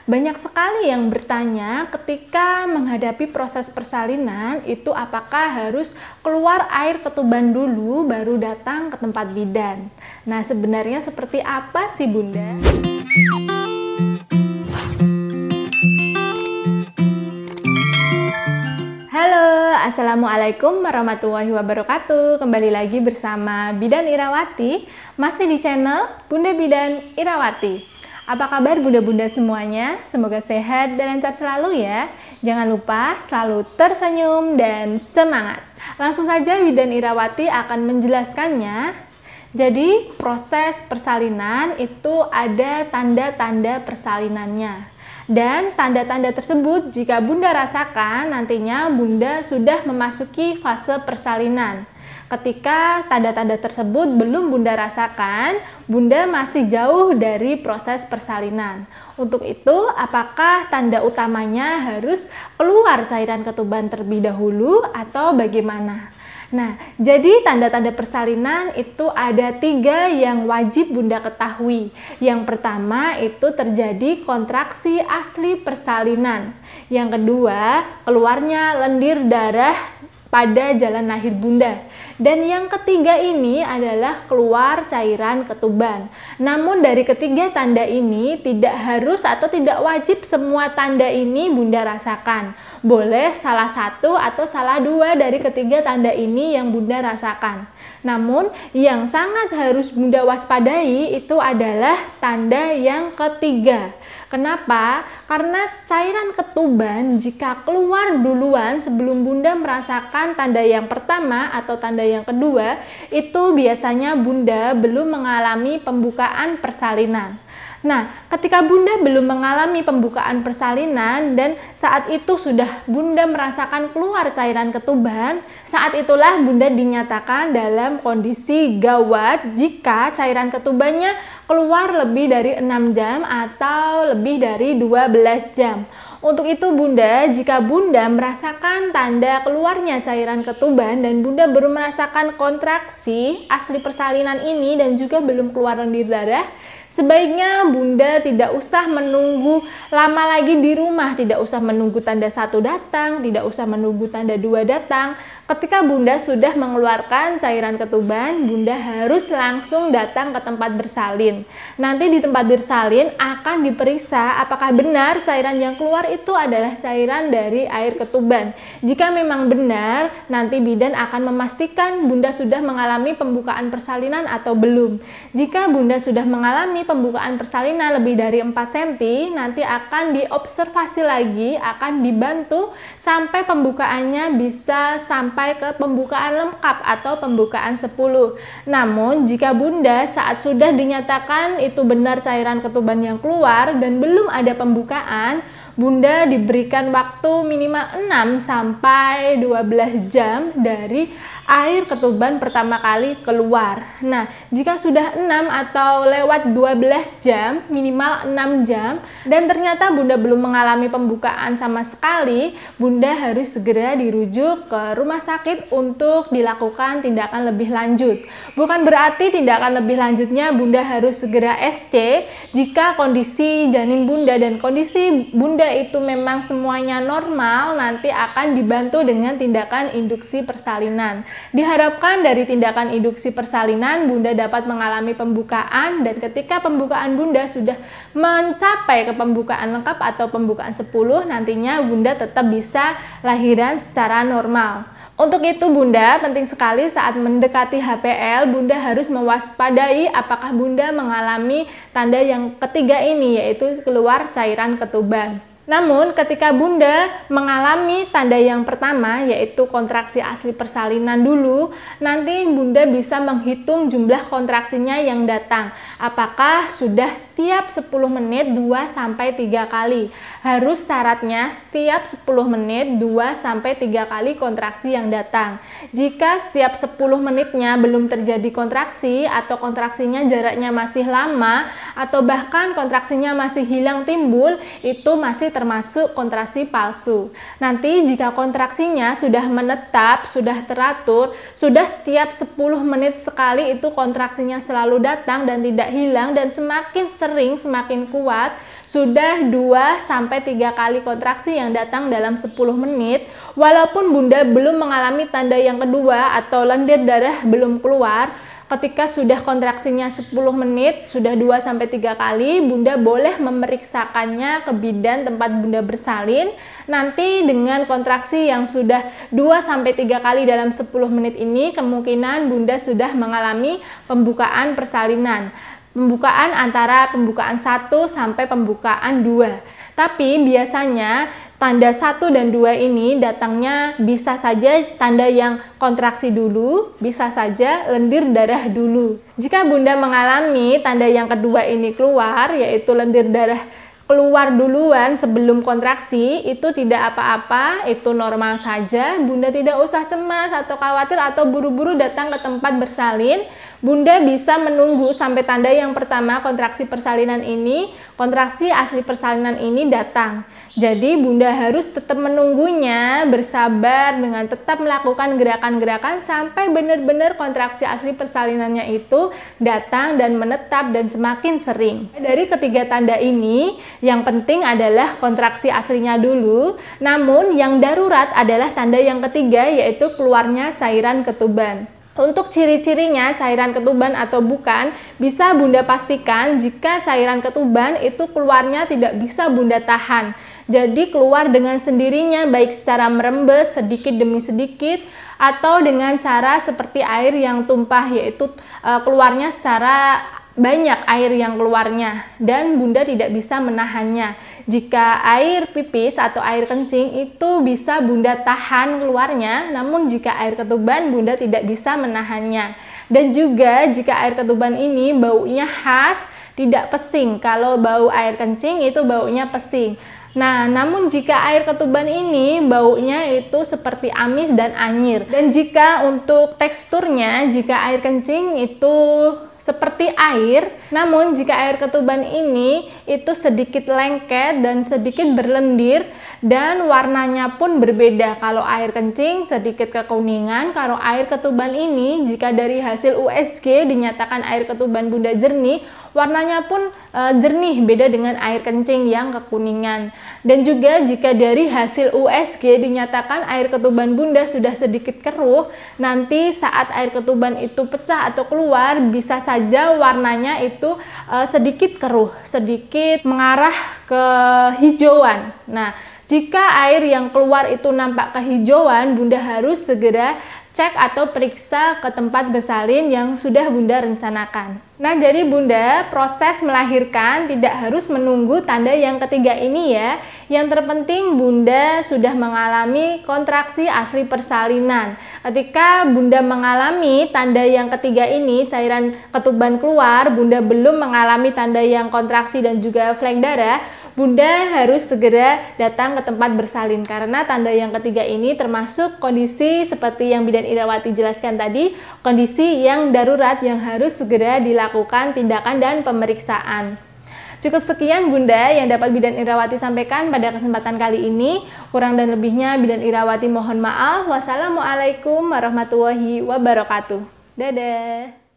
banyak sekali yang bertanya ketika menghadapi proses persalinan itu apakah harus keluar air ketuban dulu baru datang ke tempat bidan. Nah, sebenarnya seperti apa sih Bunda? Halo, Assalamualaikum warahmatullahi wabarakatuh. Kembali lagi bersama Bidan Irawati, masih di channel Bunda Bidan Irawati. Apa kabar bunda-bunda semuanya? Semoga sehat dan lancar selalu ya. Jangan lupa selalu tersenyum dan semangat. Langsung saja Bidan Irawati akan menjelaskannya. Jadi proses persalinan itu ada tanda-tanda persalinannya. Dan tanda-tanda tersebut jika bunda rasakan nantinya bunda sudah memasuki fase persalinan. Ketika tanda-tanda tersebut belum bunda rasakan, bunda masih jauh dari proses persalinan. Untuk itu, apakah tanda utamanya harus keluar cairan ketuban terlebih dahulu atau bagaimana? Nah, jadi tanda-tanda persalinan itu ada 3 yang wajib bunda ketahui. Yang pertama itu terjadi kontraksi asli persalinan. Yang kedua, keluarnya lendir darah pada jalan lahir bunda. Dan yang ketiga ini adalah keluar cairan ketuban. Namun dari ketiga tanda ini tidak harus atau tidak wajib semua tanda ini bunda rasakan. Boleh salah satu atau salah 2 dari ketiga tanda ini yang bunda rasakan. Namun yang sangat harus bunda waspadai itu adalah tanda yang ketiga. Kenapa? Karena cairan ketuban jika keluar duluan sebelum bunda merasakan tanda yang pertama atau tanda yang kedua, itu biasanya bunda belum mengalami pembukaan persalinan. Nah, ketika bunda belum mengalami pembukaan persalinan dan saat itu sudah bunda merasakan keluar cairan ketuban, saat itulah bunda dinyatakan dalam kondisi gawat jika cairan ketubannya keluar lebih dari 6 jam atau lebih dari 12 jam. Untuk itu bunda, jika bunda merasakan tanda keluarnya cairan ketuban dan bunda baru merasakan kontraksi asli persalinan ini dan juga belum keluar lendir darah, sebaiknya bunda tidak usah menunggu lama lagi di rumah, tidak usah menunggu tanda 1 datang, tidak usah menunggu tanda 2 datang. Ketika bunda sudah mengeluarkan cairan ketuban, bunda harus langsung datang ke tempat bersalin. Nanti di tempat bersalin akan diperiksa apakah benar cairan yang keluar itu adalah cairan dari air ketuban. Jika memang benar, nanti bidan akan memastikan bunda sudah mengalami pembukaan persalinan atau belum. Jika bunda sudah mengalami pembukaan persalinan lebih dari 4 cm, nanti akan diobservasi lagi, akan dibantu sampai pembukaannya bisa sampai ke pembukaan lengkap atau pembukaan 10. Namun jika bunda saat sudah dinyatakan itu benar cairan ketuban yang keluar dan belum ada pembukaan, bunda diberikan waktu minimal 6 sampai 12 jam dari air ketuban pertama kali keluar. Nah, jika sudah 6 atau lewat 12 jam, minimal 6 jam, dan ternyata bunda belum mengalami pembukaan sama sekali, bunda harus segera dirujuk ke rumah sakit untuk dilakukan tindakan lebih lanjut. Bukan berarti tindakan lebih lanjutnya bunda harus segera SC. Jika kondisi janin bunda dan kondisi bunda itu memang semuanya normal, nanti akan dibantu dengan tindakan induksi persalinan. Diharapkan dari tindakan induksi persalinan bunda dapat mengalami pembukaan, dan ketika pembukaan bunda sudah mencapai ke pembukaan lengkap atau pembukaan 10, nantinya bunda tetap bisa lahiran secara normal. Untuk itu bunda, penting sekali saat mendekati HPL, bunda harus mewaspadai apakah bunda mengalami tanda yang ketiga ini, yaitu keluar cairan ketuban. Namun ketika bunda mengalami tanda yang pertama, yaitu kontraksi asli persalinan dulu, nanti bunda bisa menghitung jumlah kontraksinya yang datang. Apakah sudah setiap 10 menit 2-3 kali. Harus syaratnya setiap 10 menit 2-3 kali kontraksi yang datang. Jika setiap 10 menitnya belum terjadi kontraksi atau kontraksinya jaraknya masih lama atau bahkan kontraksinya masih hilang timbul, itu masih termasuk kontraksi palsu. Nanti jika kontraksinya sudah menetap, sudah teratur, sudah setiap 10 menit sekali itu kontraksinya selalu datang dan tidak hilang, dan semakin sering, semakin kuat, sudah 2-3 kali kontraksi yang datang dalam 10 menit, walaupun Bunda belum mengalami tanda yang kedua atau lendir darah belum keluar, ketika sudah kontraksinya 10 menit, sudah 2-3 kali, Bunda boleh memeriksakannya ke bidan tempat Bunda bersalin. Nanti dengan kontraksi yang sudah 2-3 kali dalam 10 menit ini, kemungkinan Bunda sudah mengalami pembukaan persalinan. Pembukaan antara pembukaan 1 sampai pembukaan 2. Tapi biasanya tanda 1 dan 2 ini datangnya bisa saja tanda yang kontraksi dulu, bisa saja lendir darah dulu. Jika Bunda mengalami tanda yang kedua ini keluar, yaitu lendir darah keluar duluan sebelum kontraksi, itu tidak apa-apa, itu normal saja. Bunda tidak usah cemas atau khawatir atau buru-buru datang ke tempat bersalin. Bunda bisa menunggu sampai tanda yang pertama kontraksi persalinan ini, kontraksi asli persalinan ini datang. Jadi Bunda harus tetap menunggunya, bersabar dengan tetap melakukan gerakan-gerakan sampai benar-benar kontraksi asli persalinannya itu datang dan menetap dan semakin sering. Dari ketiga tanda ini, yang penting adalah kontraksi aslinya dulu, namun yang darurat adalah tanda yang ketiga, yaitu keluarnya cairan ketuban. Untuk ciri-cirinya cairan ketuban atau bukan, bisa Bunda pastikan jika cairan ketuban itu keluarnya tidak bisa Bunda tahan. Jadi keluar dengan sendirinya, baik secara merembes sedikit demi sedikit atau dengan cara seperti air yang tumpah, yaitu keluarnya secara banyak air yang keluarnya dan Bunda tidak bisa menahannya. Jika air pipis atau air kencing itu bisa Bunda tahan keluarnya, namun jika air ketuban Bunda tidak bisa menahannya. Dan juga jika air ketuban ini baunya khas, tidak pesing. Kalau bau air kencing itu baunya pesing. Nah, namun jika air ketuban ini baunya itu seperti amis dan anyir. Dan jika untuk teksturnya, jika air kencing itu seperti air, namun jika air ketuban ini itu sedikit lengket dan sedikit berlendir dan warnanya pun berbeda. Kalau air kencing sedikit kekuningan, kalau air ketuban ini jika dari hasil USG dinyatakan air ketuban Bunda jernih, warnanya pun jernih, beda dengan air kencing yang kekuningan. Dan juga jika dari hasil USG dinyatakan air ketuban Bunda sudah sedikit keruh, nanti saat air ketuban itu pecah atau keluar bisa saja warnanya itu sedikit keruh, sedikit mengarah ke hijauan. Nah, jika air yang keluar itu nampak kehijauan, Bunda harus segera cek atau periksa ke tempat bersalin yang sudah Bunda rencanakan. Nah, jadi Bunda, proses melahirkan tidak harus menunggu tanda yang ketiga ini ya. Yang terpenting Bunda sudah mengalami kontraksi asli persalinan. Ketika Bunda mengalami tanda yang ketiga ini, cairan ketuban keluar, Bunda belum mengalami tanda yang kontraksi dan juga flek darah, Bunda harus segera datang ke tempat bersalin karena tanda yang ketiga ini termasuk kondisi seperti yang Bidan Irawati jelaskan tadi, kondisi yang darurat yang harus segera dilakukan tindakan dan pemeriksaan. Cukup sekian Bunda yang dapat Bidan Irawati sampaikan pada kesempatan kali ini. Kurang dan lebihnya Bidan Irawati mohon maaf. Wassalamualaikum warahmatullahi wabarakatuh. Dadah.